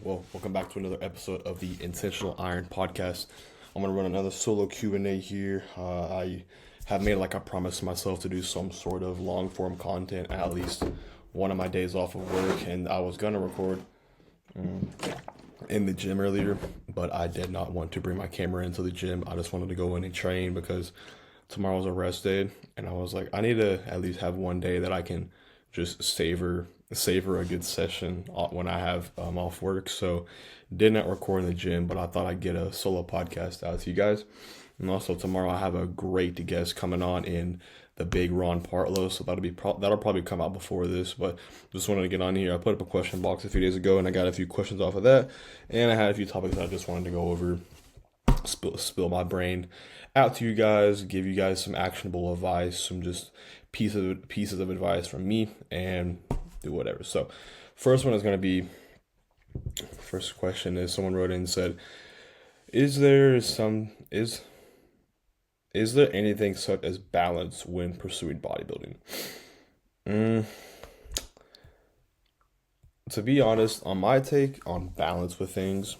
Well, welcome back to another episode of the Intentional Iron Podcast. I'm gonna run another solo Q&A here. I have made like a promise to myself to do some sort of long form content at least one of my days off of work, and I was gonna record in the gym earlier, but I did not want to bring my camera into the gym. I just wanted to go in and train because tomorrow's a rest day, and I was like, I need to at least have one day that I can just savor a good session when I have off work. So did not record in the gym, but I thought I'd get a solo podcast out to you guys. And also tomorrow I have a great guest coming on in the big Ron Partlow, so that'll probably come out before this, but just wanted to get on here. I put up a question box a few days ago, and I got a few questions off of that, and I had a few topics that I just wanted to go over, spill my brain out to you guys, give you guys some actionable advice, some just pieces of advice from me, and do whatever. So first question is, someone wrote in and said, is there anything such as balance when pursuing bodybuilding? To be honest, on my take on balance with things,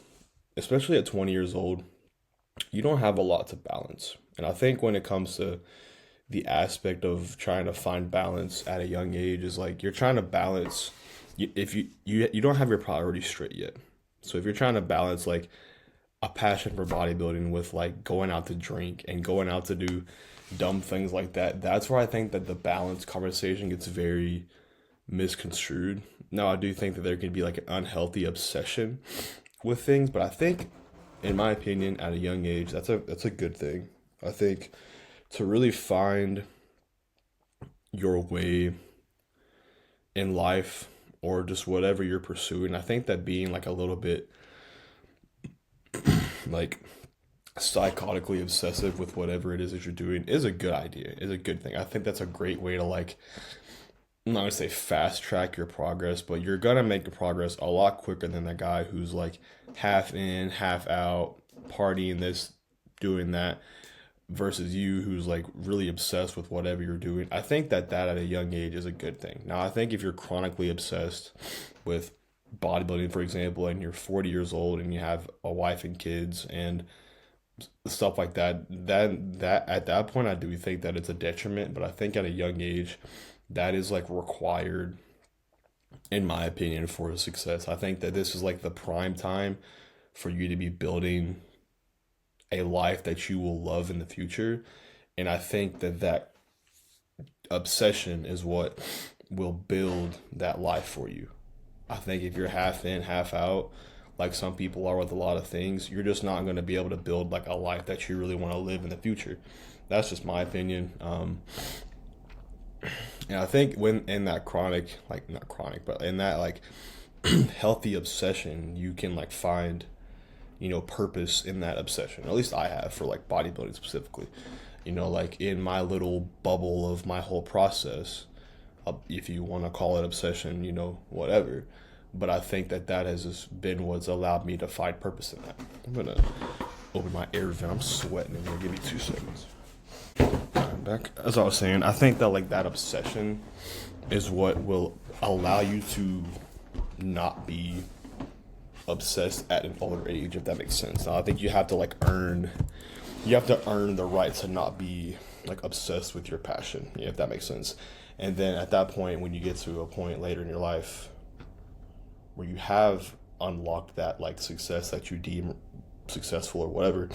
especially at 20 years old, you don't have a lot to balance. And I think when it comes to the aspect of trying to find balance at a young age is like you're trying to balance if you don't have your priorities straight yet. So if you're trying to balance like a passion for bodybuilding with like going out to drink and going out to do dumb things like that, that's where I think that the balance conversation gets very misconstrued. Now, I do think that there can be like an unhealthy obsession with things, but I think, in my opinion, at a young age, that's a good thing. I think to really find your way in life or just whatever you're pursuing, I think that being like a little bit like psychotically obsessive with whatever it is that you're doing is a good idea, is a good thing. I think that's a great way to like, I'm not gonna say fast track your progress, but you're gonna make your progress a lot quicker than the guy who's like half in, half out, partying this, doing that, versus you who's like really obsessed with whatever you're doing. I think that at a young age is a good thing. Now, I think if you're chronically obsessed with bodybuilding, for example, and you're 40 years old and you have a wife and kids and stuff like that, that at that point I do think that it's a detriment. But I think at a young age that is like required, in my opinion, for success. I think that this is like the prime time for you to be building a life that you will love in the future. And I think that obsession is what will build that life for you. I think if you're half in, half out, like some people are with a lot of things, you're just not going to be able to build like a life that you really want to live in the future. That's just my opinion. And I think when in that chronic, like not chronic, but in that like healthy obsession, you can like find, purpose in that obsession. At least I have for like bodybuilding specifically. Like in my little bubble of my whole process, if you want to call it obsession, whatever. But I think that has just been what's allowed me to find purpose in that. I'm going to open my air vent. I'm sweating in here. Give me 2 seconds. I'm back. As I was saying, I think that like that obsession is what will allow you to not be obsessed at an older age, if that makes sense. Now, I think you have to earn the right to not be like obsessed with your passion, if that makes sense. And then at that point, when you get to a point later in your life where you have unlocked that like success that you deem successful or whatever,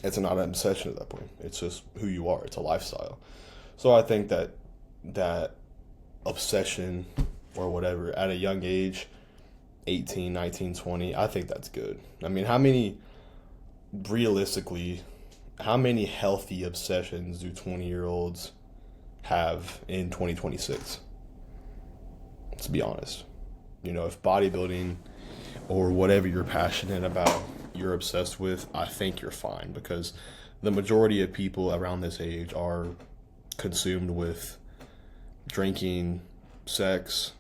it's not an obsession at that point. It's just who you are. It's a lifestyle. So I think that obsession or whatever at a young age, 18, 19, 20, I think that's good. I mean, how many healthy obsessions do 20-year-olds have in 2026? Let's be honest. If bodybuilding or whatever you're passionate about, you're obsessed with, I think you're fine, because the majority of people around this age are consumed with drinking, sex,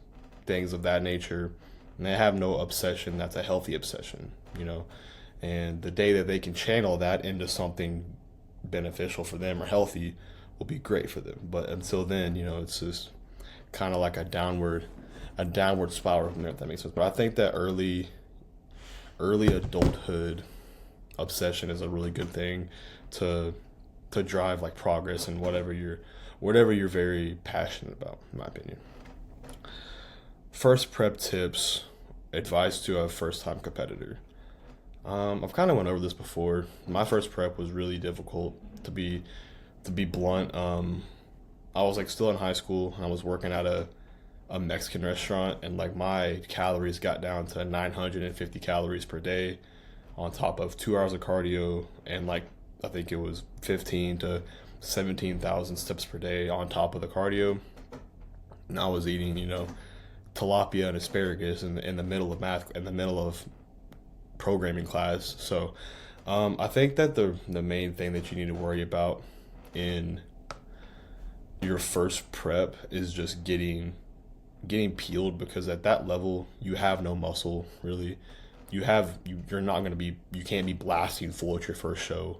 things of that nature, and they have no obsession that's a healthy obsession, and the day that they can channel that into something beneficial for them or healthy will be great for them. But until then, it's just kind of like a downward a downward spiral from there, if that makes sense. But I think that early adulthood obsession is a really good thing to drive like progress in whatever you're very passionate about, in my opinion. First prep tips, advice to a first time competitor. I've kind of went over this before. My first prep was really difficult, to be blunt. I was like still in high school and I was working at a Mexican restaurant, and like my calories got down to 950 calories per day on top of 2 hours of cardio, and like I think it was 15 to 17,000 steps per day on top of the cardio. And I was eating, tilapia and asparagus in the middle of math, in the middle of programming class. So I think that the main thing that you need to worry about in your first prep is just getting peeled, because at that level you have no muscle really. You're not going to be, you can't be blasting full at your first show.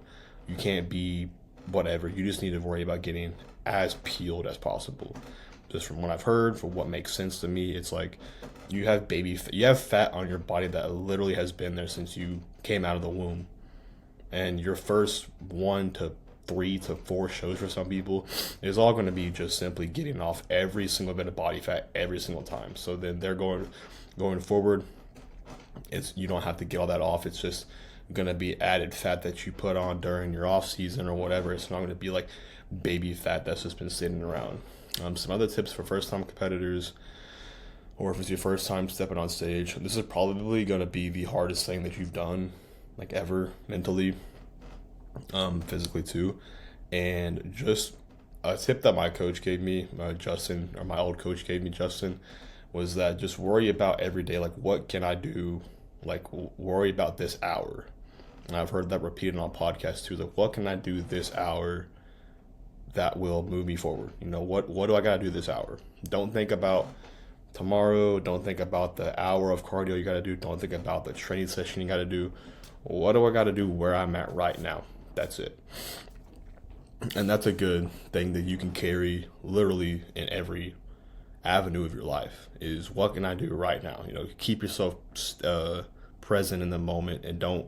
You can't be whatever. You just need to worry about getting as peeled as possible. Just from what I've heard, for what makes sense to me, it's like you have fat on your body that literally has been there since you came out of the womb. And your first 1 to 3 to 4 shows for some people is all going to be just simply getting off every single bit of body fat every single time. So then they're going forward, you don't have to get all that off. It's just going to be added fat that you put on during your off season or whatever. It's not going to be like baby fat that's just been sitting around. Some other tips for first time competitors, or if it's your first time stepping on stage, this is probably going to be the hardest thing that you've done like ever, mentally, physically too. And just a tip that my coach gave me, Justin, or my old coach gave me, Justin, was that just worry about every day, like what can I do, like worry about this hour. And I've heard that repeated on podcasts too, like what can I do this hour that will move me forward? What do I gotta do this hour? Don't think about tomorrow, don't think about the hour of cardio you gotta do, don't think about the training session you gotta do. What do I gotta do where I'm at right now? That's it. And that's a good thing that you can carry literally in every avenue of your life, is what can I do right now? Keep yourself present in the moment, and don't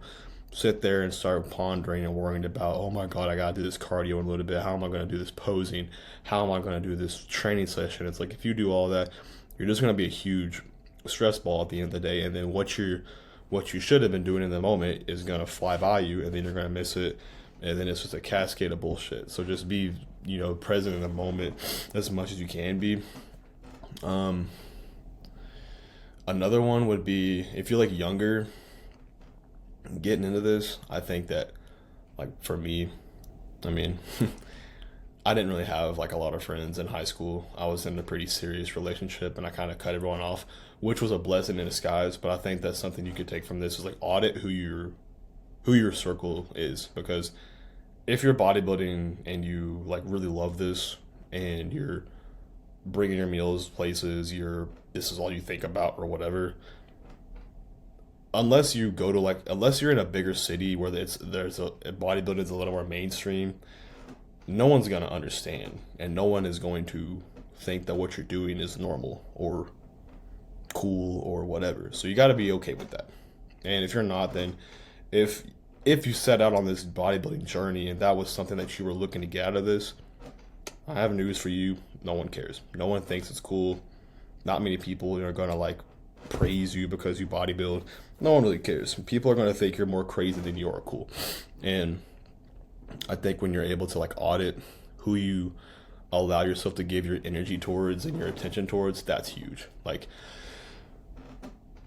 sit there and start pondering and worrying about, oh my God, I gotta do this cardio in a little bit. How am I gonna do this posing? How am I gonna do this training session? It's like if you do all that, you're just gonna be a huge stress ball at the end of the day, and then what you should have been doing in the moment is gonna fly by you, and then you're gonna miss it, and then it's just a cascade of bullshit. So just be, present in the moment as much as you can be. Another one would be, if you're like younger getting into this, I think that, like for me, I mean, I didn't really have like a lot of friends in high school. I was in a pretty serious relationship and I kind of cut everyone off, which was a blessing in disguise. But I think that's something you could take from this, is like audit who your circle is. Because if you're bodybuilding and you like really love this and you're bringing your meals places, this is all you think about or whatever, unless you're in a bigger city where bodybuilding is a little more mainstream, no one's going to understand, and no one is going to think that what you're doing is normal or cool or whatever. So you got to be okay with that. And if you're not, then if you set out on this bodybuilding journey and that was something that you were looking to get out of this, I have news for you. No one cares. No one thinks it's cool. Not many people are going to like praise you because you bodybuild. No one really cares. People are going to think you're more crazy than you are cool. And I think when you're able to like audit who you allow yourself to give your energy towards and your attention towards, that's huge. Like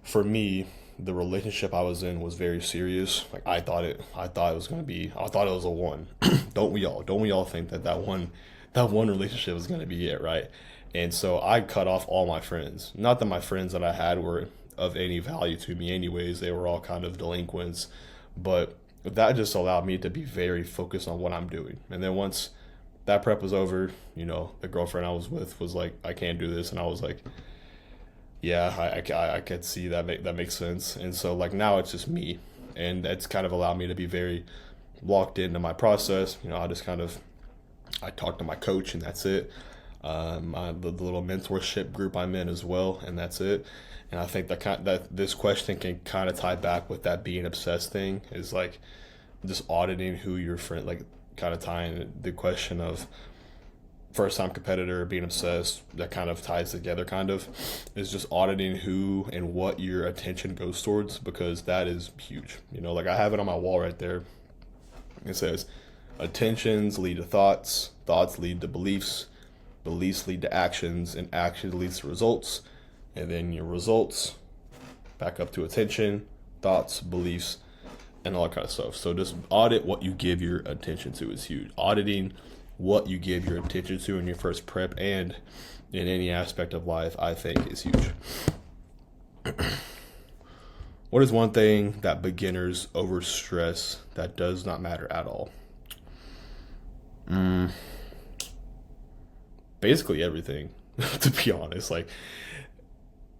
for me, the relationship I was in was very serious. Like I thought it was a 1. Don't we all think that one relationship was going to be it, right? And so I cut off all my friends. Not that my friends that I had were of any value to me anyways. They were all kind of delinquents. But that just allowed me to be very focused on what I'm doing. And then once that prep was over, the girlfriend I was with was like, I can't do this. And I was like, yeah, I could see that makes sense. And so like now it's just me. And that's kind of allowed me to be very locked into my process. I talk to my coach and that's it. The little mentorship group I'm in as well, and that's it. And I think that this question can kind of tie back with that being obsessed thing, is like just auditing who your friend, like kind of tying the question of first time competitor being obsessed, that kind of ties together, kind of is just auditing who and what your attention goes towards, because that is huge. Like I have it on my wall right there. It says attentions lead to thoughts, thoughts lead to beliefs, beliefs lead to actions, and action leads to results, and then your results back up to attention, thoughts, beliefs, and all that kind of stuff. So just audit what you give your attention to is huge. Auditing what you give your attention to in your first prep and in any aspect of life, I think, is huge. What is one thing that beginners overstress that does not matter at all? Basically everything, to be honest. Like,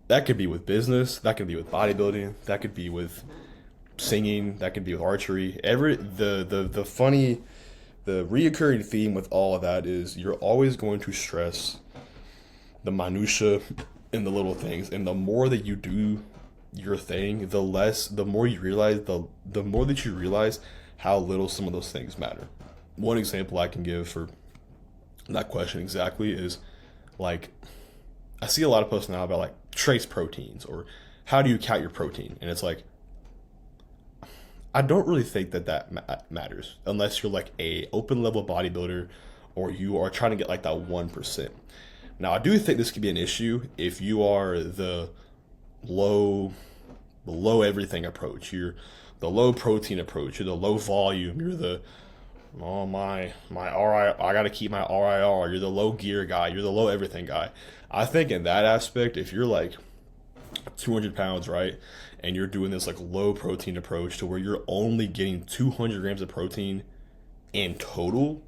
that could be with business, that could be with bodybuilding, that could be with singing, that could be with archery. The reoccurring theme with all of that is you're always going to stress the minutia and the little things, and the more that you do your thing, the more you realize the more that you realize how little some of those things matter. One example I can give for that question exactly is, like, I see a lot of posts now about like trace proteins or how do you count your protein, and it's like, I don't really think that matters unless you're like a open level bodybuilder or you are trying to get like that 1%. Now, I do think this could be an issue if you are the low everything approach. You're the low protein approach. You're the low volume. You're the my RI. I gotta keep my RIR. You're the low gear guy. You're the low everything guy. I think in that aspect, if you're like 200 pounds, right, and you're doing this like low protein approach to where you're only getting 200 grams of protein in total,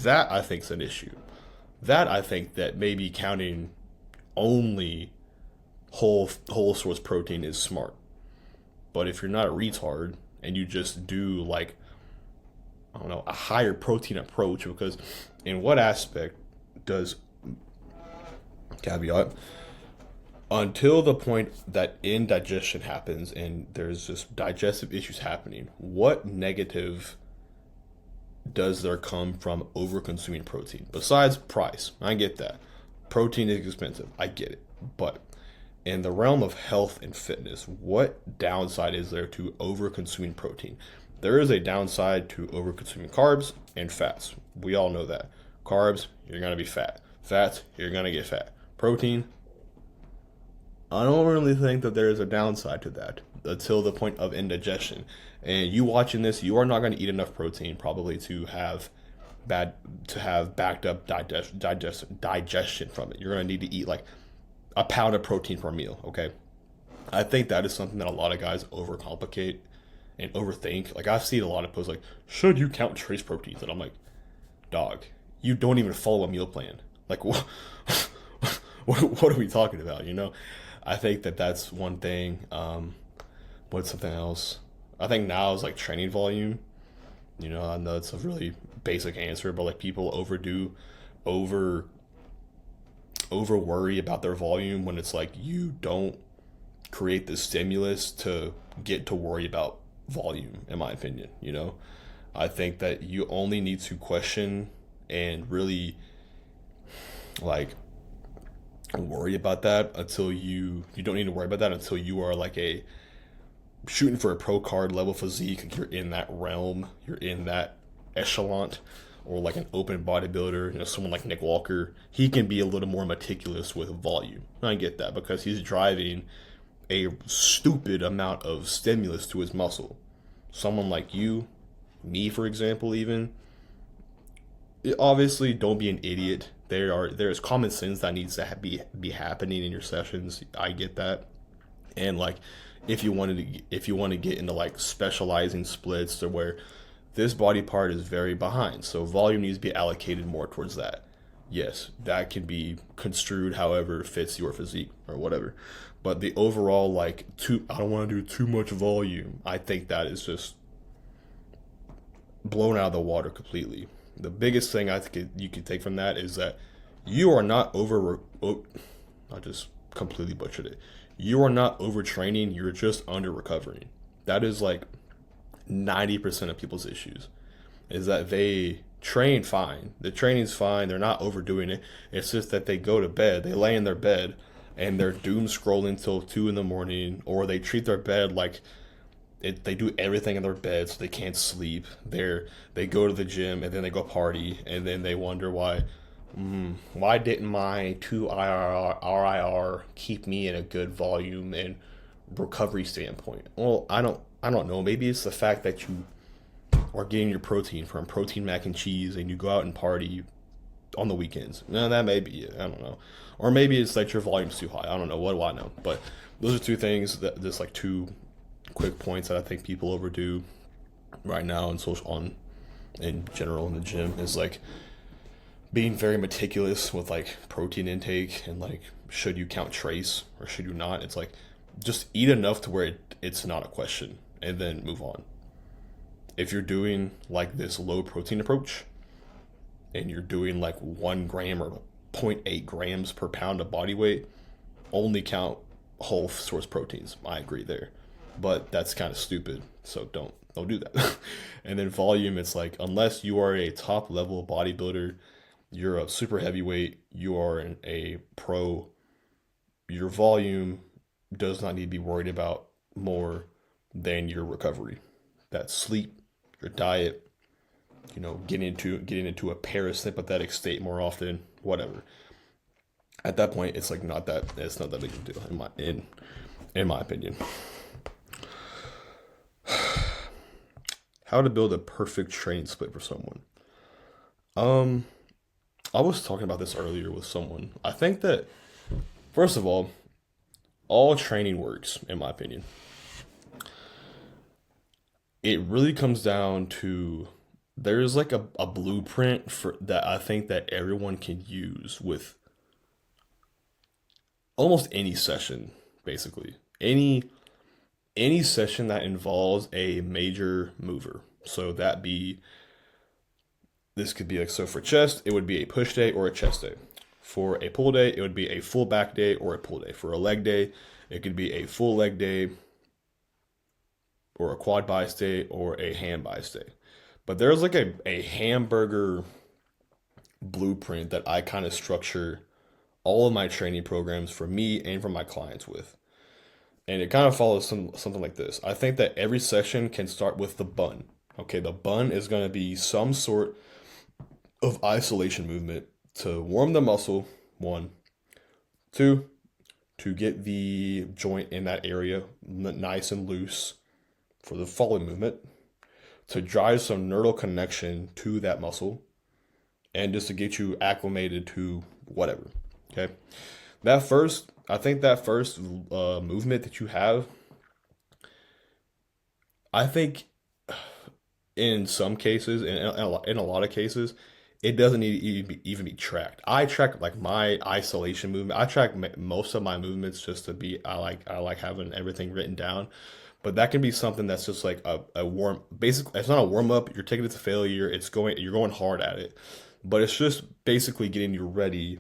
that I think is an issue. That I think that maybe counting only whole source protein is smart. But if you're not a retard and you just do like, I don't know, a higher protein approach, because in what aspect does, caveat, until the point that indigestion happens and there's just digestive issues happening, what negative does there come from over consuming protein besides price? I get that protein is expensive, I get it, but in the realm of health and fitness, what downside is there to over consuming protein? There is a downside to over consuming carbs and fats. We all know that. Carbs, you're gonna be fat. Fats, you're gonna get fat. Protein, I don't really think that there is a downside to that until the point of indigestion. And you watching this, you are not going to eat enough protein probably to have backed up digestion from it. You're going to need to eat like a pound of protein per meal. Okay, I think that is something that a lot of guys overcomplicate and overthink. Like, I've seen a lot of posts like, should you count trace proteins? And I'm like, dog, you don't even follow a meal plan. Like, what are we talking about? I think that that's one thing. What's something else? I think now is like training volume. I know it's a really basic answer, but like people over worry about their volume when it's like you don't create the stimulus to get to worry about volume, in my opinion. I think that you only need to question and really like worry about that until you don't need to worry about that until you are like a shooting for a pro card level physique. You're in that realm, you're in that echelon, or like an open bodybuilder, someone like Nick Walker. He can be a little more meticulous with volume. And I get that because he's driving a stupid amount of stimulus to his muscle. Someone like you, me for example, even, obviously don't be an idiot. There's common sense that needs to be happening in your sessions. I get that. And like if you want to get into like specializing splits to where this body part is very behind, so volume needs to be allocated more towards that. Yes, that can be construed however it fits your physique or whatever. But the overall like I don't want to do too much volume, I think that is just blown out of the water completely. The biggest thing I think you can take from that is that You are not over. Oh, I just completely butchered it. You are not overtraining. You're just under recovering. That is like 90% of people's issues. Is that they train fine. The training's fine. They're not overdoing it. It's just that they go to bed. They lay in their bed and they're doom scrolling till 2 in the morning, or they treat their bed like they do everything in their bed so they can't sleep. They go to the gym and then they go party and then they wonder why didn't my 2 RIR keep me in a good volume and recovery standpoint? Well, I don't know. Maybe it's the fact that you are getting your protein from protein mac and cheese and you go out and party on the weekends. No, that may be it. I don't know. Or maybe it's like your volume's too high. I don't know. What do I know? But those are two things that there's like two quick points that I think people overdo right now in in general in the gym is like being very meticulous with like protein intake and like should you count trace or should you not? It's like just eat enough to where it's not a question and then move on. If you're doing like this low protein approach and you're doing like 1 gram or 0.8 grams per pound of body weight, only count whole source proteins. I agree there, but that's kind of stupid. So don't do that. And then volume, it's like unless you are a top level bodybuilder, you're a super heavyweight, you are a pro, your volume does not need to be worried about more than your recovery. That's sleep, your diet, getting into a parasympathetic state more often, whatever. At that point, it's not that big of a deal in my opinion. How to build a perfect training split for someone. Um, I was talking about this earlier with someone. I think that first of all training works, in my opinion. It really comes down to there's like a blueprint for that I think that everyone can use with almost any session, basically. Any session that involves a major mover. So this could be like, so for chest, it would be a push day or a chest day. For a pull day, it would be a full back day or a pull day. For a leg day, it could be a full leg day or a quad biceps day or a ham biceps day. But there's like a hamburger blueprint that I kind of structure all of my training programs for me and for my clients with. And it kind of follows something like this. I think that every session can start with the bun. Okay, the bun is going to be some sort of isolation movement to warm the muscle, one. Two, to get the joint in that area nice and loose for the following movement. To drive some neural connection to that muscle. And just to get you acclimated to whatever. Okay. I think that first movement that you have, I think in some cases, in a lot of cases, it doesn't need to even be tracked. I track like my isolation movement. I track most of my movements just to be. I like having everything written down, but that can be something that's just like a warm. Basically, it's not a warm up. You're taking it to failure. You're going hard at it, but it's just basically getting you ready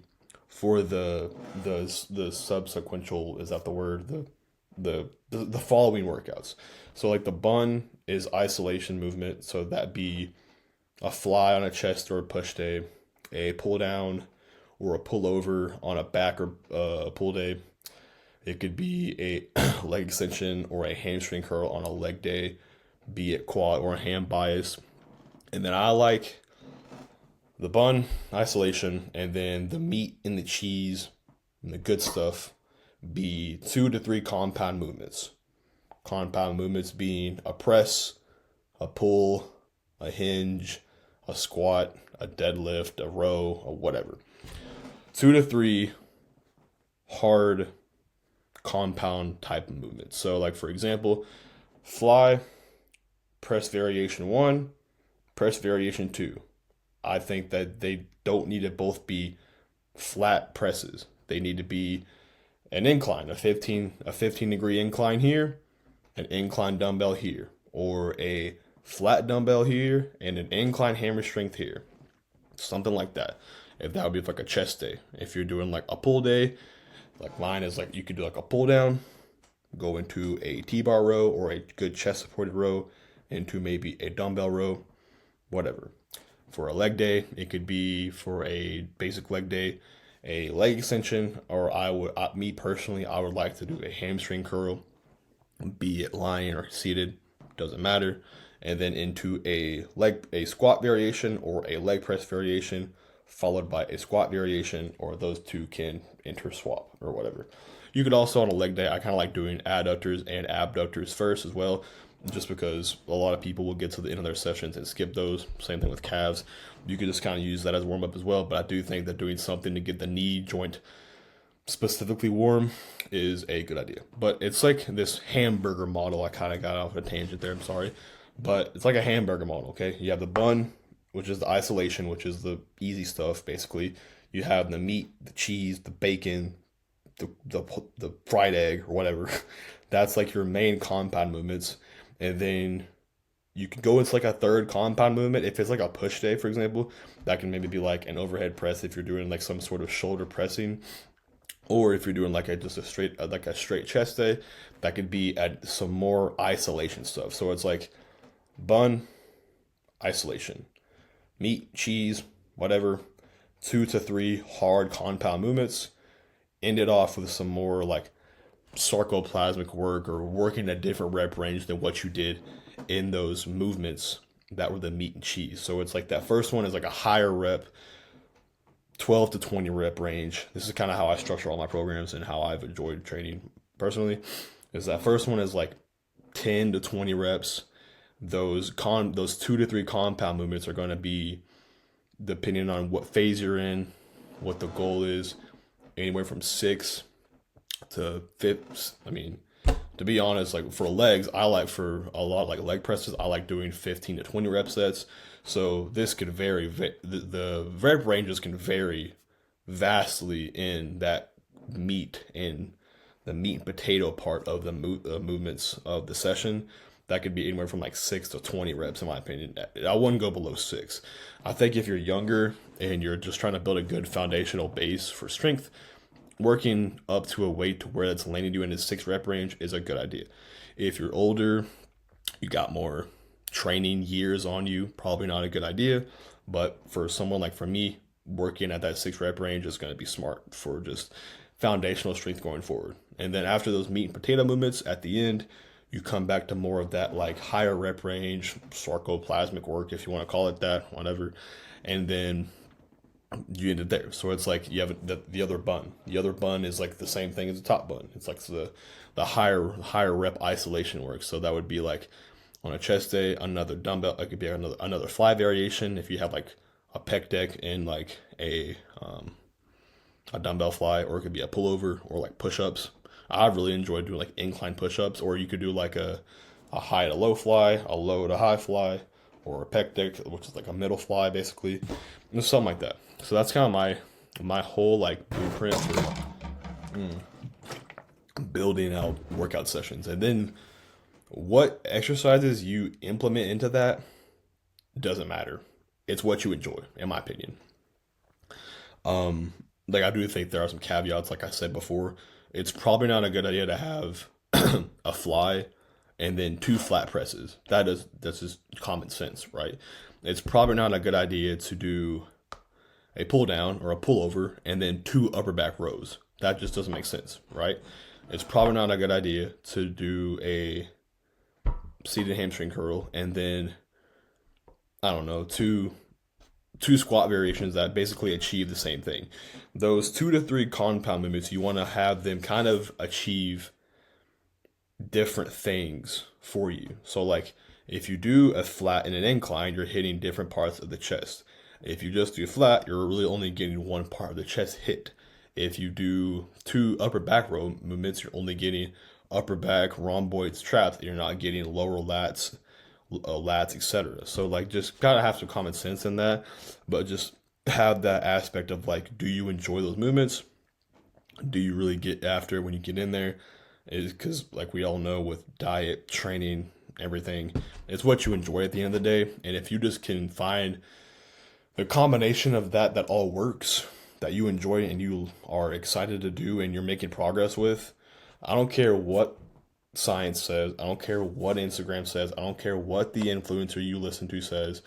for the subsequential, is that the word, the following workouts. So like the bun is isolation movement, so that be a fly on a chest or a push day, a pull down or a pull over on a back or pull day. It could be a leg extension or a hamstring curl on a leg day, be it quad or ham bias. And then I like the bun, isolation, and then the meat and the cheese and the good stuff be 2 to 3 compound movements. Compound movements being a press, a pull, a hinge, a squat, a deadlift, a row, or whatever. 2 to 3 hard compound type of movements. So like for example, fly, press variation 1, press variation 2. I think that they don't need to both be flat presses. They need to be an incline, a 15-degree incline here, an incline dumbbell here, or a flat dumbbell here and an incline hammer strength here. Something like that. if that would be like a chest day. If you're doing like a pull day, like mine is like you could do like a pull down, go into a T-bar row or a good chest supported row, into maybe a dumbbell row, whatever. For a leg day, it could be for a basic leg day, a leg extension, or me personally, I would like to do a hamstring curl, be it lying or seated, doesn't matter, and then into a squat variation or a leg press variation, followed by a squat variation, or those two can interswap or whatever. You could also on a leg day, I kind of like doing adductors and abductors first as well, just because a lot of people will get to the end of their sessions and skip those. Same thing with calves. You could just kind of use that as warm up as well. But I do think that doing something to get the knee joint specifically warm is a good idea. But it's like this hamburger model. I kind of got off a tangent there. I'm sorry. But it's like a hamburger model, okay? You have the bun, which is the isolation, which is the easy stuff, basically. You have the meat, the cheese, the bacon, the fried egg, or whatever. That's like your main compound movements. And then you can go into like a third compound movement. If it's like a push day, for example, that can maybe be like an overhead press if you're doing like some sort of shoulder pressing. Or if you're doing like just a straight chest day, that could be at some more isolation stuff. So it's like bun, isolation, meat, cheese, whatever, 2 to 3 hard compound movements. End it off with some more like sarcoplasmic work or working a different rep range than what you did in those movements that were the meat and cheese. So it's like that first one is like a higher rep, 12 to 20 rep range. This is kind of how I structure all my programs and how I've enjoyed training personally. Is that first one is like 10 to 20 reps. Those 2 to 3 compound movements are going to be depending on what phase you're in, what the goal is, anywhere from 6 to 5. I mean, to be honest, like for legs, I like for a lot like leg presses, I like doing 15 to 20 rep sets. So this could vary. The rep ranges can vary vastly in that meat and the meat and potato part of the movements of the session. That could be anywhere from like 6 to 20 reps, in my opinion. I wouldn't go below 6. I think if you're younger and you're just trying to build a good foundational base for strength, working up to a weight to where that's landing you in the 6 rep range is a good idea. If you're older, you got more training years on you, probably not a good idea. But for someone like for me, working at that 6 rep range is going to be smart for just foundational strength going forward. And then after those meat and potato movements at the end, you come back to more of that like higher rep range, sarcoplasmic work, if you want to call it that, whatever. And then you end it there. So it's like you have the other bun. The other bun is like the same thing as the top bun. It's like the higher rep isolation work. So that would be like on a chest day, another dumbbell. It could be another fly variation if you have like a pec deck and like a dumbbell fly, or it could be a pullover or like push-ups. I really enjoy doing like incline push-ups, or you could do like a high to low fly, a low to high fly, or a pec deck, which is like a middle fly basically, and something like that. So that's kind of my whole like blueprint for building out workout sessions. And then what exercises you implement into that doesn't matter. It's what you enjoy, in my opinion. Like I do think there are some caveats, like I said before. It's probably not a good idea to have a fly and then 2 flat presses. That's just common sense, right? It's probably not a good idea to do a pull down or a pullover and then 2 upper back rows. That just doesn't make sense, right? It's probably not a good idea to do a seated hamstring curl and then, I don't know, two squat variations that basically achieve the same thing. Those 2 to 3 compound movements, you want to have them kind of achieve different things for you. So like if you do a flat and an incline, you're hitting different parts of the chest. If you just do flat, you're really only getting one part of the chest hit. If you do 2 upper back row movements, you're only getting upper back, rhomboids, traps. You're not getting lower lats, etc. So like just gotta have some common sense in that, but just have that aspect of like, do you enjoy those movements? Do you really get after when you get in there? Is because like we all know with diet, training, everything, it's what you enjoy at the end of the day. And if you just can find The combination of that all works, that you enjoy and you are excited to do and you're making progress with. I don't care what science says. I don't care what Instagram says. I don't care what the influencer you listen to says.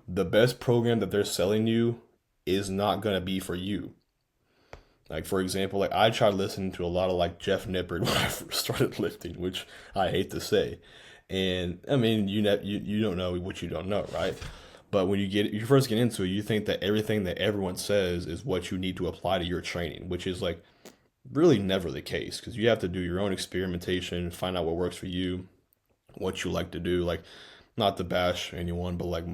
The best program that they're selling you is not going to be for you. Like, for example, like I tried listening to a lot of like Jeff Nippard when I first started lifting, which I hate to say. And I mean, you don't know what you don't know, right? But when you first get into it, you think that everything that everyone says is what you need to apply to your training, which is like really never the case because you have to do your own experimentation, find out what works for you, what you like to do. Like, not to bash anyone, but like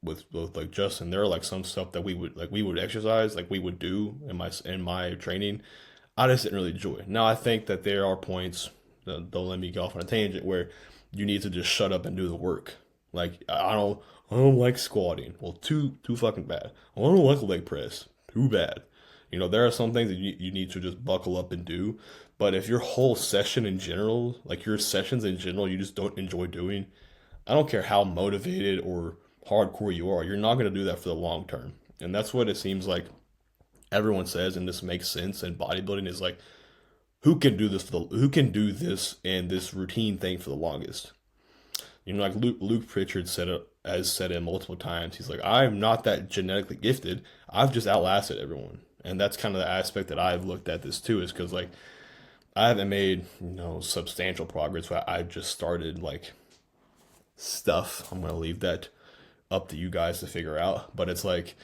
with like Justin, there are like some stuff that we would exercise, like we would do in my training. I just didn't really enjoy it. Now I think that there are points, don't let me go off on a tangent, where you need to just shut up and do the work. Like I don't like squatting. Well, too fucking bad. I don't like leg press. Too bad. There are some things that you need to just buckle up and do. But if your whole session in general, like your sessions in general, you just don't enjoy doing, I don't care how motivated or hardcore you are, you're not going to do that for the long term. And that's what it seems like everyone says, and this makes sense. And bodybuilding is like, who can do this and this routine thing for the longest? Like Luke Pritchard said it multiple times. He's like, I'm not that genetically gifted. I've just outlasted everyone. And that's kind of the aspect that I've looked at this too, is because like I haven't made substantial progress. But I've just started like stuff. I'm gonna leave that up to you guys to figure out. But it's like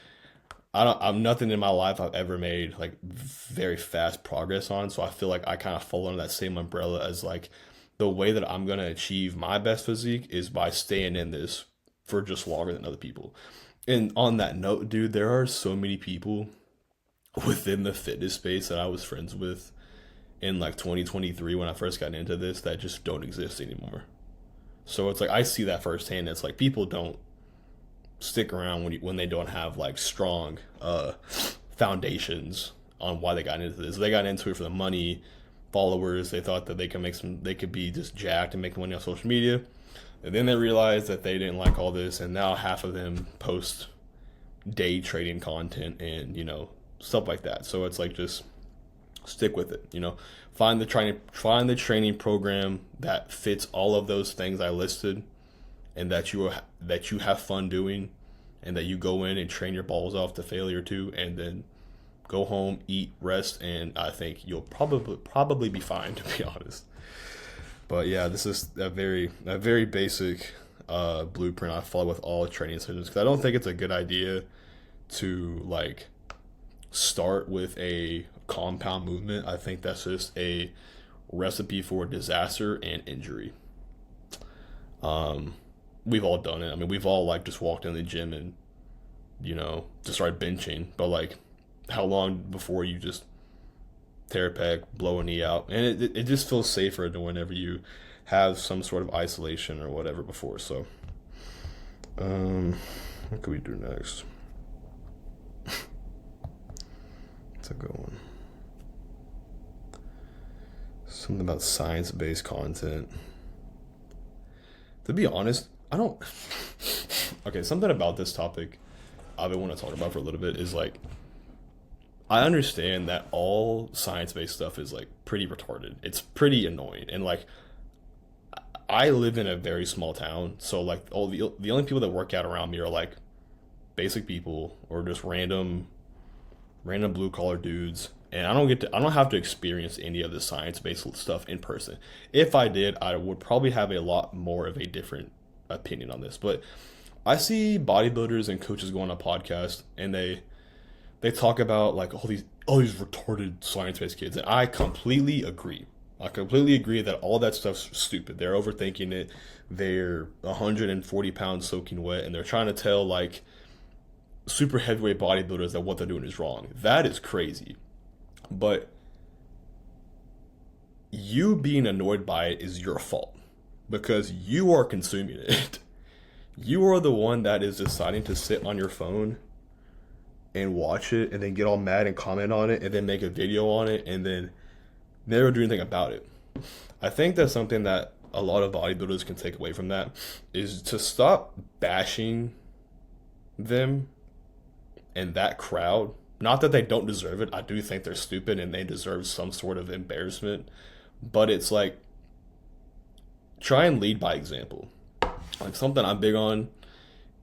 I'm nothing in my life I've ever made like very fast progress on. So I feel like I kind of fall under that same umbrella as like the way that I'm gonna achieve my best physique is by staying in this for just longer than other people. And on that note, dude, there are so many people within the fitness space that I was friends with in like 2023 when I first got into this that just don't exist anymore. So it's like I see that firsthand. It's like people don't stick around when they don't have like strong foundations on why they got into this. They got into it for the money, followers. They thought that they could be just jacked and make money on social media. And then they realized that they didn't like all this, and now half of them post day trading content and stuff like that. So it's like just stick with it. Find the training program that fits all of those things I listed, and that you have fun doing, and that you go in and train your balls off to failure too, and then go home, eat, rest, and I think you'll probably be fine, to be honest. But yeah, this is a very basic blueprint I follow with all training sessions, because I don't think it's a good idea to like start with a compound movement. I think that's just a recipe for disaster and injury. We've all done it. I mean, we've all like just walked in the gym and just started benching, but like how long before you just tear a pec, blow a knee out? And it just feels safer than whenever you have some sort of isolation or whatever before. So what can we do next? It's a good one. Something about science-based content. To be honest, I don't. Okay, something about this topic I would want to talk about for a little bit is like, I understand that all science-based stuff is like pretty retarded. It's pretty annoying, and like I live in a very small town, so like the only people that work out around me are like basic people or just random blue collar dudes, and I don't have to experience any of the science based stuff in person. If I did, I would probably have a lot more of a different opinion on this. But I see bodybuilders and coaches go on a podcast and they talk about like all these retarded science based kids, and I completely agree. I completely agree that all that stuff's stupid. They're overthinking it. They're 140 pounds soaking wet, and they're trying to tell like super heavyweight bodybuilders that what they're doing is wrong. That is crazy. But you being annoyed by it is your fault, because you are consuming it. You are the one that is deciding to sit on your phone and watch it and then get all mad and comment on it and then make a video on it and then never do anything about it. I think that's something that a lot of bodybuilders can take away from that, is to stop bashing them And that crowd, not that they don't deserve it, I do think they're stupid and they deserve some sort of embarrassment, but it's like, try and lead by example. Like something I'm big on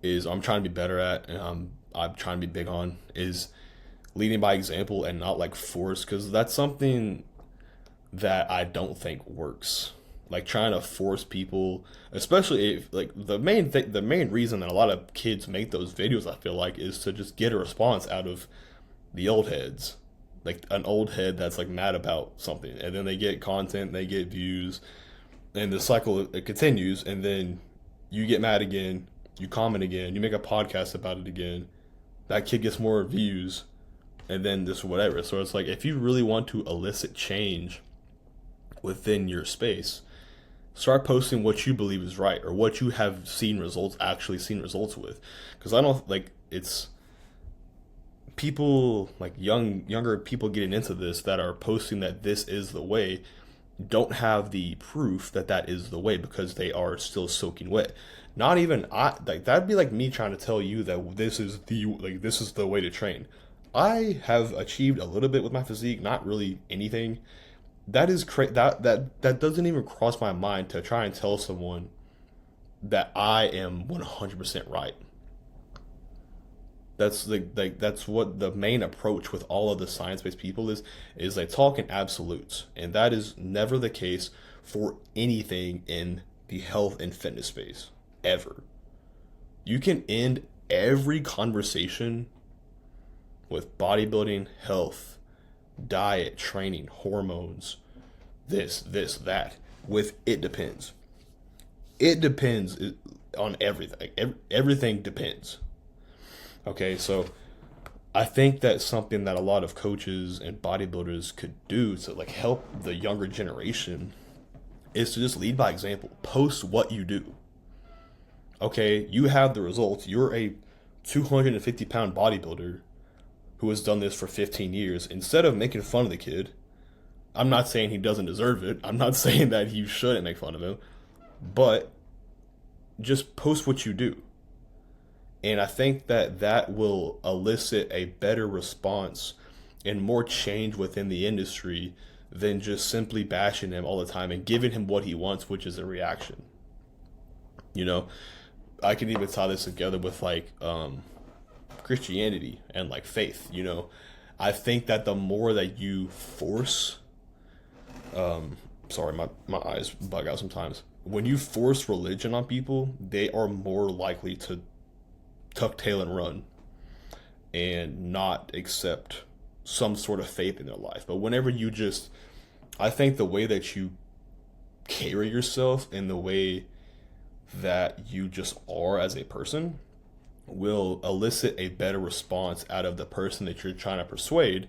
is I'm trying to be better at, and I'm trying to be big on is leading by example and not like force, because that's something that I don't think works. Like trying to force people, especially if like the main reason that a lot of kids make those videos, I feel like, is to just get a response out of the old heads, like an old head that's like mad about something, and then they get content, they get views, and the cycle it continues, and then you get mad again, you comment again, you make a podcast about it again, that kid gets more views, and then this whatever. So it's like, if you really want to elicit change within your space, start posting what you believe is right or what you have actually seen results with. Because I don't like, it's people like younger people getting into this that are posting that this is the way, don't have the proof that that is the way because they are still soaking wet. Not even I like that'd be like me trying to tell you that this is the way to train. I have achieved a little bit with my physique, not really anything. That is that doesn't even cross my mind to try and tell someone that I am 100% right. That's that's what the main approach with all of the science-based people is they talk in absolutes, and that is never the case for anything in the health and fitness space ever. You can end every conversation with bodybuilding, health, diet, training, hormones, that with it depends. It depends on everything. Everything depends. Okay, so I think that's something that a lot of coaches and bodybuilders could do to like help the younger generation is to just lead by example. Post what you do. Okay, you have the results. You're a 250-pound bodybuilder who has done this for 15 years. Instead of making fun of the kid, I'm not saying he doesn't deserve it. I'm not saying that you shouldn't make fun of him, but just post what you do. And I think that that will elicit a better response and more change within the industry than just simply bashing him all the time and giving him what he wants, which is a reaction. You know, I could even tie this together with like Christianity and like faith. You know, I think that the more that you force, sorry, my eyes bug out sometimes. When you force religion on people, they are more likely to tuck tail and run and not accept some sort of faith in their life. But whenever you just, I think the way that you carry yourself and the way that you just are as a person will elicit a better response out of the person that you're trying to persuade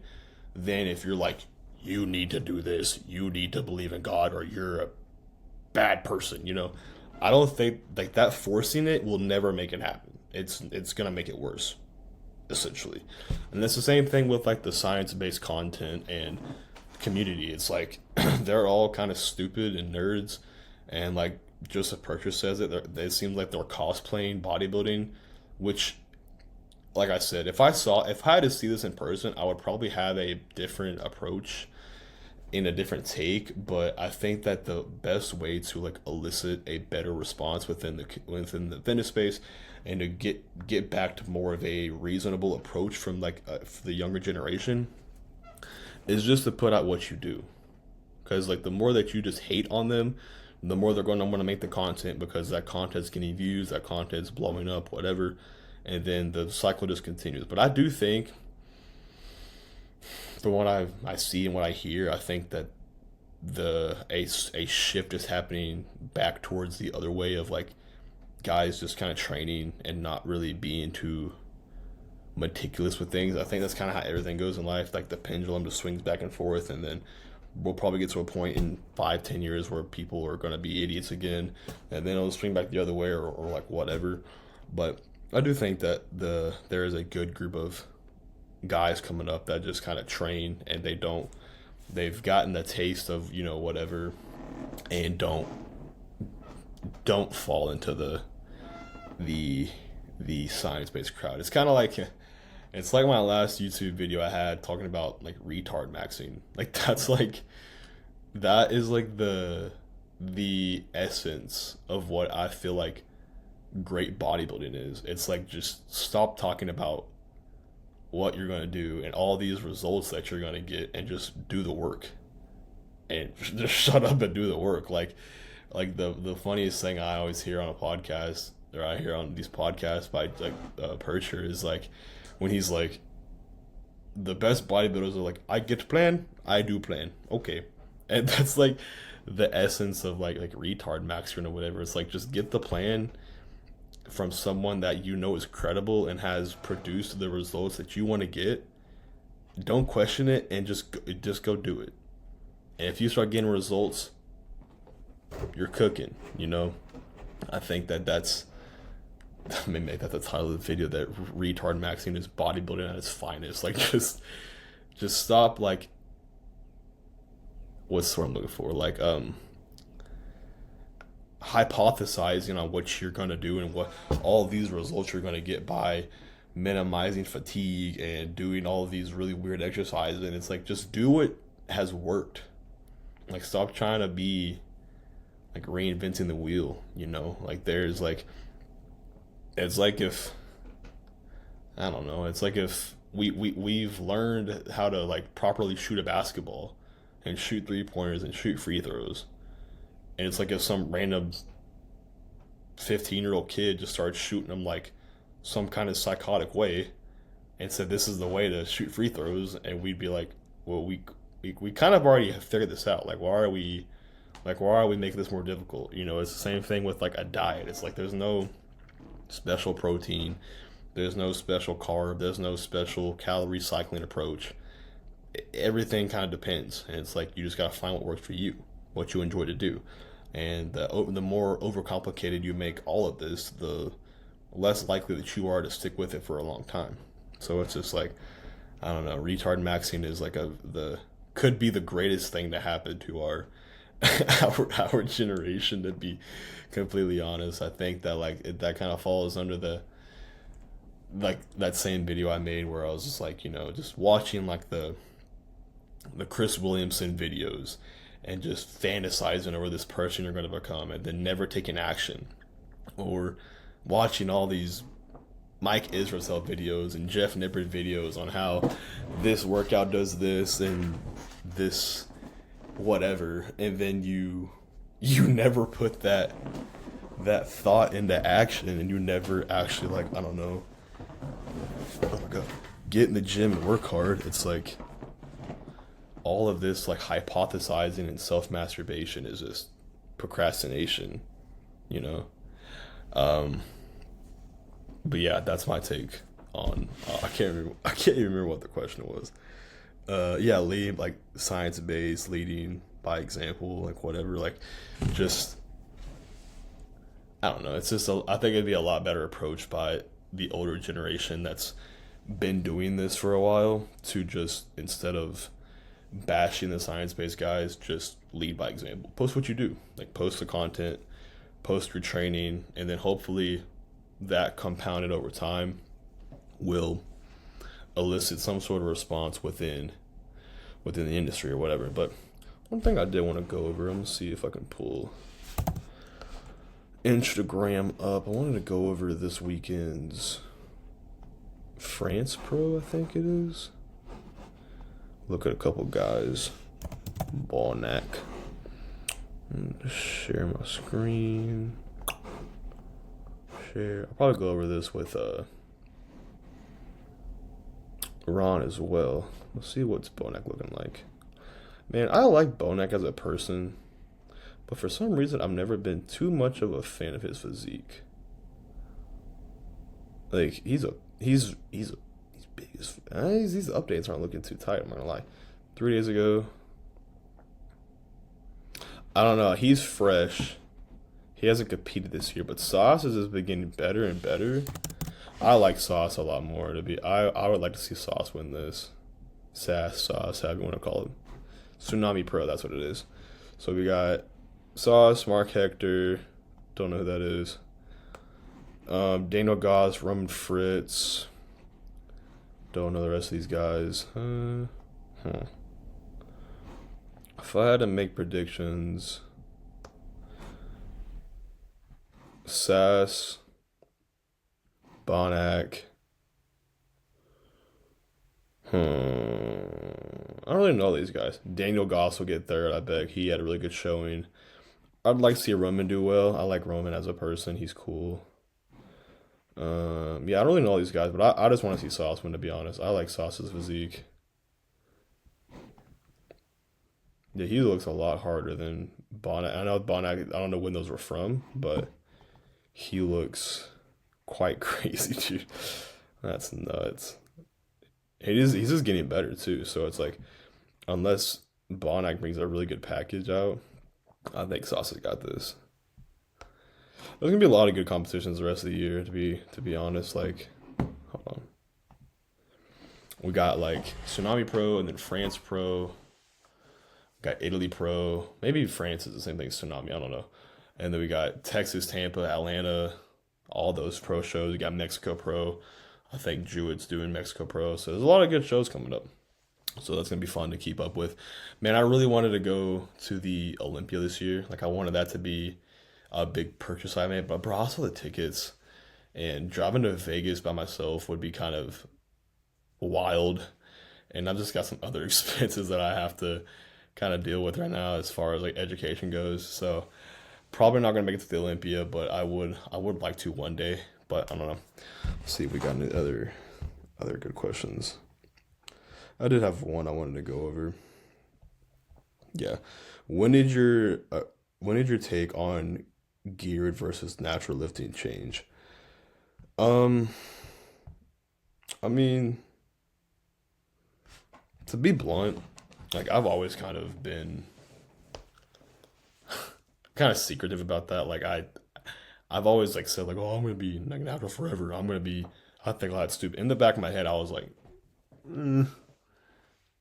than if you're like, you need to do this, you need to believe in God, or you're a bad person, you know? I don't think like that forcing it will never make it happen. It's gonna make it worse, essentially. And that's the same thing with like the science-based content and community. It's like they're all kind of stupid and nerds, and like Joseph Percher says it seems like they're cosplaying bodybuilding, which, like I said, if I had to see this in person, I would probably have a different approach in a different take. But I think that the best way to like elicit a better response within the fitness space and to get back to more of a reasonable approach from like for the younger generation is just to put out what you do. Because like the more that you just hate on them, the more they're going to want to make the content, because that content's getting views, that content's blowing up, whatever, and then the cycle just continues. But I do think, from what I see and what I hear, I think that a shift is happening back towards the other way of like guys just kind of training and not really being too meticulous with things. I think that's kind of how everything goes in life. Like the pendulum just swings back and forth, and then we'll probably get to a point in 5-10 years where people are going to be idiots again, and then it'll swing back the other way, or like whatever. But I do think that there is a good group of guys coming up that just kind of train, and they've gotten the taste of, you know, whatever, and don't fall into the science-based crowd. It's kind of like It's like my last YouTube video I had talking about like retard maxing. Like that's like that is like the essence of what I feel like great bodybuilding is. It's like just stop talking about what you're gonna do and all these results that you're gonna get and just do the work. And just shut up and do the work. Like the funniest thing I always hear on a podcast, or I hear on these podcasts by like Percher, is like when he's like, the best bodybuilders are like, I get to plan, I do plan, okay, and that's like the essence of like retard maxing or whatever. It's like just get the plan from someone that you know is credible and has produced the results that you want to get. Don't question it and just go do it. And if you start getting results, you're cooking, you know? I think that's, I mean, maybe that's the title of the video, that retard maxing is bodybuilding at its finest. Like, just stop, like, what's the word I'm looking for? Like, hypothesizing on what you're gonna do and what all these results you're gonna get by minimizing fatigue and doing all of these really weird exercises. And it's like, just do what has worked. Like, stop trying to be like reinventing the wheel, you know? Like, there's like, it's like if, I don't know, it's like if we've learned how to like properly shoot a basketball and shoot 3-pointers and shoot free throws. And it's like if some random 15-year-old kid just started shooting them like some kind of psychotic way and said this is the way to shoot free throws, and we'd be like, well, we kind of already have figured this out. Like, why are we making this more difficult? You know, it's the same thing with like a diet. It's like there's no special protein, there's no special carb, there's no special calorie cycling approach. Everything kind of depends, and it's like you just gotta find what works for you, what you enjoy to do. And the more overcomplicated you make all of this, the less likely that you are to stick with it for a long time. So it's just like, I don't know, retard maxing is like could be the greatest thing to happen to our our generation, to be completely honest. I think that like that kind of falls under the, like that same video I made where I was just like, you know, just watching like the Chris Williamson videos and just fantasizing over this person you're going to become and then never taking action, or watching all these Mike Israel videos and Jeff Nippard videos on how this workout does this and this whatever, and then you never put that thought into action, and you never actually, like, I don't know, oh my god, get in the gym and work hard. It's like all of this like hypothesizing and self-masturbation is just procrastination, you know? But yeah, that's my take on, I can't even remember what the question was. Yeah, lead, like, science-based, leading by example, like, whatever, like, just, I don't know, it's just, I think it'd be a lot better approach by the older generation that's been doing this for a while, to just, instead of bashing the science-based guys, just lead by example. Post what you do, like, post the content, post your training, and then hopefully that compounded over time will elicit some sort of response within the industry or whatever. But one thing I did want to go over, I'm gonna see if I can pull Instagram up. I wanted to go over this weekend's France Pro, I think it is. Look at a couple guys. Ball neck. And share my screen. Share. I'll probably go over this with Ron as well. Let's see what's Bonek looking like. Man, I like Bonek as a person, but for some reason I've never been too much of a fan of his physique. Like, he's big as, these updates aren't looking too tight, I'm not gonna lie. 3 days ago, I don't know, he's fresh. He hasn't competed this year, but Sauce is just been getting better and better. I like Sauce a lot more. I would like to see Sauce win this. Sauce, however you want to call it. Tsunami Pro, that's what it is. So we got Sauce, Mark Hector, don't know who that is. Daniel Goss, Roman Fritz, Don't know the rest of these guys. If I had to make predictions, Sass, Bonac. I don't really know these guys. Daniel Goss will get third, I bet. He had a really good showing. I'd like to see Roman do well. I like Roman as a person. He's cool. Yeah, I don't really know these guys, but I just want to see Sauce win, to be honest. I like Sauce's physique. Yeah, he looks a lot harder than Bonac. I know Bonac, I don't know when those were from, but he looks quite crazy, dude. That's nuts. He's just getting better, too. So it's like, unless Bonac brings a really good package out, I think Sauce has got this. There's gonna be a lot of good competitions the rest of the year, to be honest. Like, hold on, we got like Tsunami Pro and then France Pro. We got Italy Pro. Maybe France is the same thing as Tsunami. I don't know. And then we got Texas, Tampa, Atlanta, all those pro shows. We got Mexico Pro. I think Jewett doing Mexico Pro. So there's a lot of good shows coming up. So that's gonna be fun to keep up with. Man, I really wanted to go to the Olympia this year. Like I wanted that to be a big purchase I made, but bro, also the tickets and driving to Vegas by myself would be kind of wild. And I've just got some other expenses that I have to kind of deal with right now as far as like education goes. So probably not gonna make it to the Olympia, but I would like to one day. But I don't know. Let's see if we got any other good questions. I did have one I wanted to go over. Yeah, when did your take on geared versus natural lifting change? Um, I mean, to be blunt, like I've always kind of been kind of secretive about that. Like I've always like said like, oh, I'm gonna be like natural forever. I think a lot stupid. In the back of my head, I was like,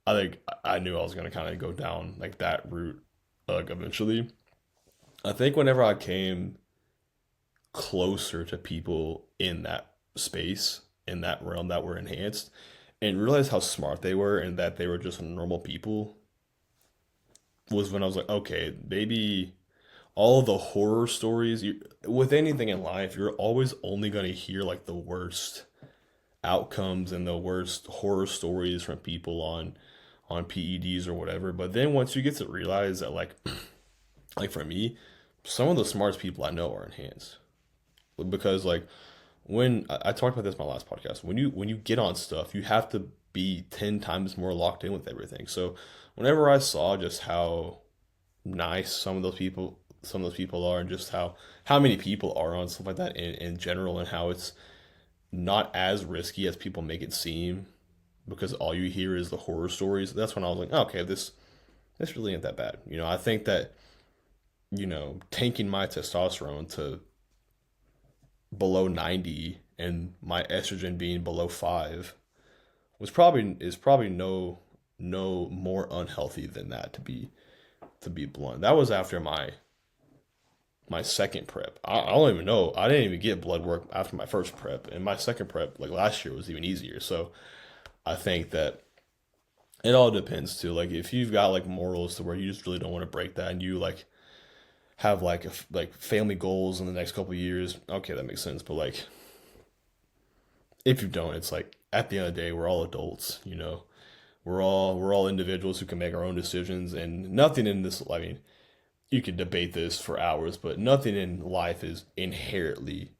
I think I knew I was gonna kind of go down like that route, like eventually. I think whenever I came closer to people in that space, in that realm that were enhanced, and realized how smart they were and that they were just normal people, was when I was like, okay, maybe all the horror stories, with anything in life, you're always only going to hear like the worst outcomes and the worst horror stories from people on PEDs or whatever. But then once you get to realize that like for me, some of the smartest people I know are enhanced. Because like when I talked about this in my last podcast, when you get on stuff, you have to be 10 times more locked in with everything. So whenever I saw just how nice some of those people are, and just how many people are on stuff like that in general, and how it's not as risky as people make it seem, because all you hear is the horror stories. That's when I was like, oh, okay, this really ain't that bad. I think that tanking my testosterone to below 90 and my estrogen being below 5 is probably no more unhealthy than that, to be blunt. That was after my second prep. I don't even know. I didn't even get blood work after my first prep, and my second prep like last year was even easier. So I think that it all depends too. Like if you've got like morals to where you just really don't want to break that, and you like have like family goals in the next couple of years, okay, that makes sense. But like if you don't, it's like at the end of the day, we're all adults. We're all individuals who can make our own decisions, and nothing in this. I mean, you could debate this for hours, but nothing in life is inherently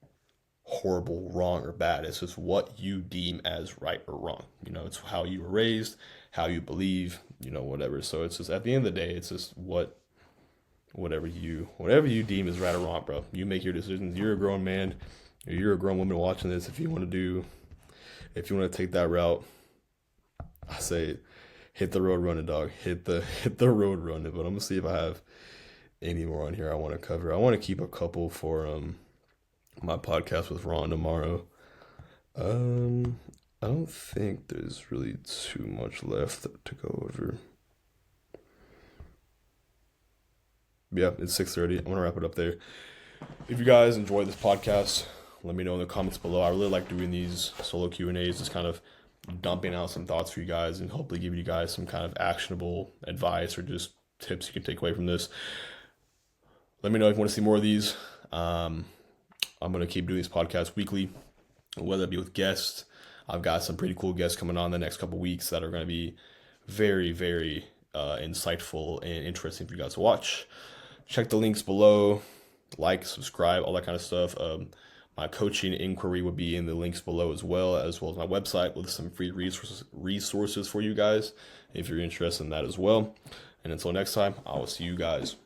horrible, wrong, or bad. It's just what you deem as right or wrong. It's how you were raised, how you believe, whatever. So it's just at the end of the day, it's just whatever you deem is right or wrong, bro. You make your decisions. You're a grown man, or you're a grown woman watching this. If you want to take that route, I say hit the road running, dog. Hit the road running. But I'm gonna see if I have any more on here I want to cover. I want to keep a couple for my podcast with Ron tomorrow. I don't think there's really too much left to go over. Yeah, it's 6:30. I'm gonna wrap it up there. If you guys enjoy this podcast, let me know in the comments below. I really like doing these solo Q&As, just kind of dumping out some thoughts for you guys and hopefully give you guys some kind of actionable advice or just tips you can take away from this. Let me know if you want to see more of these. I'm going to keep doing these podcasts weekly, whether it be with guests. I've got some pretty cool guests coming on the next couple weeks that are going to be very, very insightful and interesting for you guys to watch. Check the links below, like, subscribe, all that kind of stuff. My coaching inquiry would be in the links below as well as my website with some free resources for you guys if you're interested in that as well. And until next time, I will see you guys.